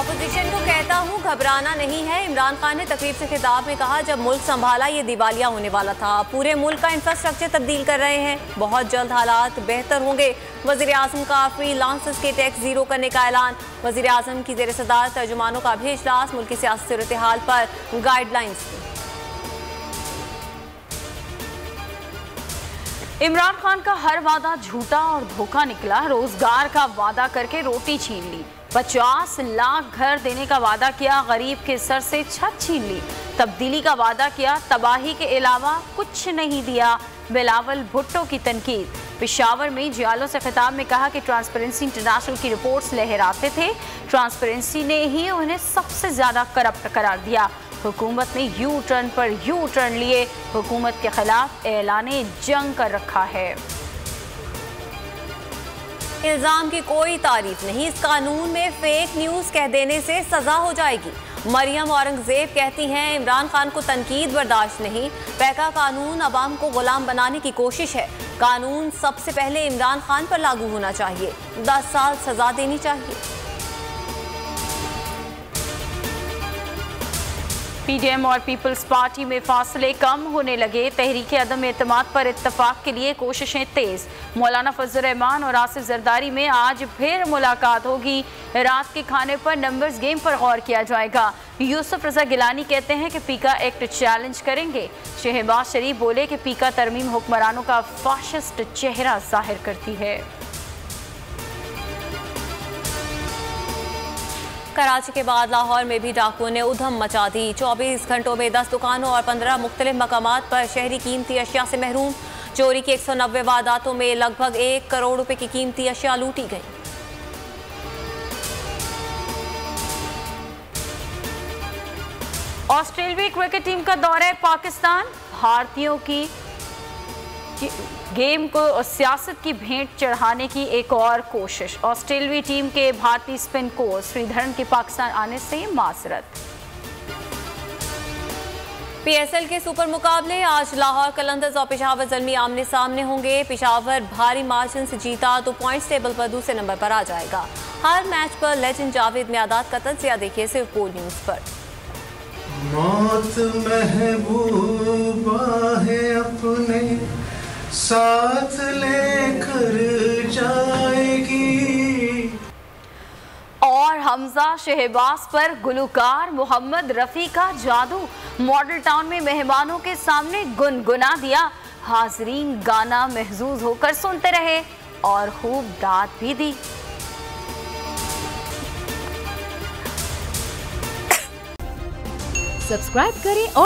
Opposition को कहता हूँ घबराना नहीं है। इमरान खान ने तकरीब से खिताब में कहा, जब मुल्क संभाला ये दिवालिया होने वाला था। पूरे मुल्क का इंफ्रास्ट्रक्चर तब्दील कर रहे हैं, बहुत जल्द हालात बेहतर होंगे। वज़ीर आज़म का फ्रीलांसर्स के टैक्स जीरो करने का ऐलान। वज़ीर आज़म की ज़ेर सदारत तर्जुमानों का भी इजलास, मुल्क की सियासी सूरत-ए-हाल पर गाइडलाइंस। इमरान खान का हर वादा झूठा और धोखा निकला। रोजगार का वादा करके रोटी छीन ली, 50 लाख घर देने का वादा किया, गरीब के सर से छत छीन ली। तब्दीली का वादा किया, तबाही के अलावा कुछ नहीं दिया। बिलावल भुट्टो की तनकीद। पेशावर में जियालों से खिताब में कहा कि ट्रांसपेरेंसी इंटरनेशनल की रिपोर्ट्स लहराते थे, ट्रांसपेरेंसी ने ही उन्हें सबसे ज्यादा करप्ट करार दिया। हुकूमत ने यू टर्न पर यू टर्न लिए, हुकूमत के खिलाफ ऐलाने जंग कर रखा है। इल्जाम की कोई तारीफ नहीं, इस कानून में फेक न्यूज कह देने से सजा हो जाएगी। मरियम औरंगजेब कहती हैं, इमरान खान को तनकीद बर्दाश्त नहीं। पैका कानून अवाम को गुलाम बनाने की कोशिश है। कानून सबसे पहले इमरान खान पर लागू होना चाहिए, 10 साल सजा देनी चाहिए। पीडीएम और पीपल्स पार्टी में फासले कम होने लगे। तहरीक अदम एतमाद पर इत्तफाक के लिए कोशिशें तेज। मौलाना फजल रहमान और आसिफ जरदारी में आज फिर मुलाकात होगी। रात के खाने पर नंबर्स गेम पर गौर किया जाएगा। यूसुफ रजा गिलानी कहते हैं कि पीका एक्ट चैलेंज करेंगे। शहबाज शरीफ बोले कि पीका तरमीम हुक्मरानों का फाशिस्ट चेहरा जाहिर करती है। कराची के बाद लाहौर में भी डाकुओं ने उधम मचा दी। 24 घंटों में 10 दुकानों और 15 मुख्तलिफ मकामात पर शहरी कीमती अशिया से महरूम। चोरी की 190 वारदातों में लगभग 1 करोड़ रुपए की कीमती अशिया लूटी गई। ऑस्ट्रेलियाई क्रिकेट टीम का दौरा है पाकिस्तान। भारतीयों की गेम को सियासत की भेंट चढ़ाने की एक और कोशिश। ऑस्ट्रेलियाई टीम के भारतीय स्पिन कोच श्रीधरन के पाकिस्तान आने से माजरत। पीएसएल के सुपर मुकाबले आज लाहौर कलंदर्स और पेशावर ज़ल्मी आमने सामने होंगे। पेशावर भारी मार्जिन से जीता तो पॉइंट्स टेबल पर दूसरे नंबर पर आ जाएगा। हर मैच पर लेजेंड जावेद मियादाद का तज्जिया देखिए सिर्फ बोल न्यूज पर। मौत महबूबा है अपने साथ लेकर जाएगी। और हमजा शहबाज पर गुलकार मोहम्मद रफ़ी का जादू। मॉडल टाउन में मेहमानों के सामने गुनगुना दिया। हाजरीन गाना महजूज होकर सुनते रहे और खूब दाद भी दी। सब्सक्राइब करें और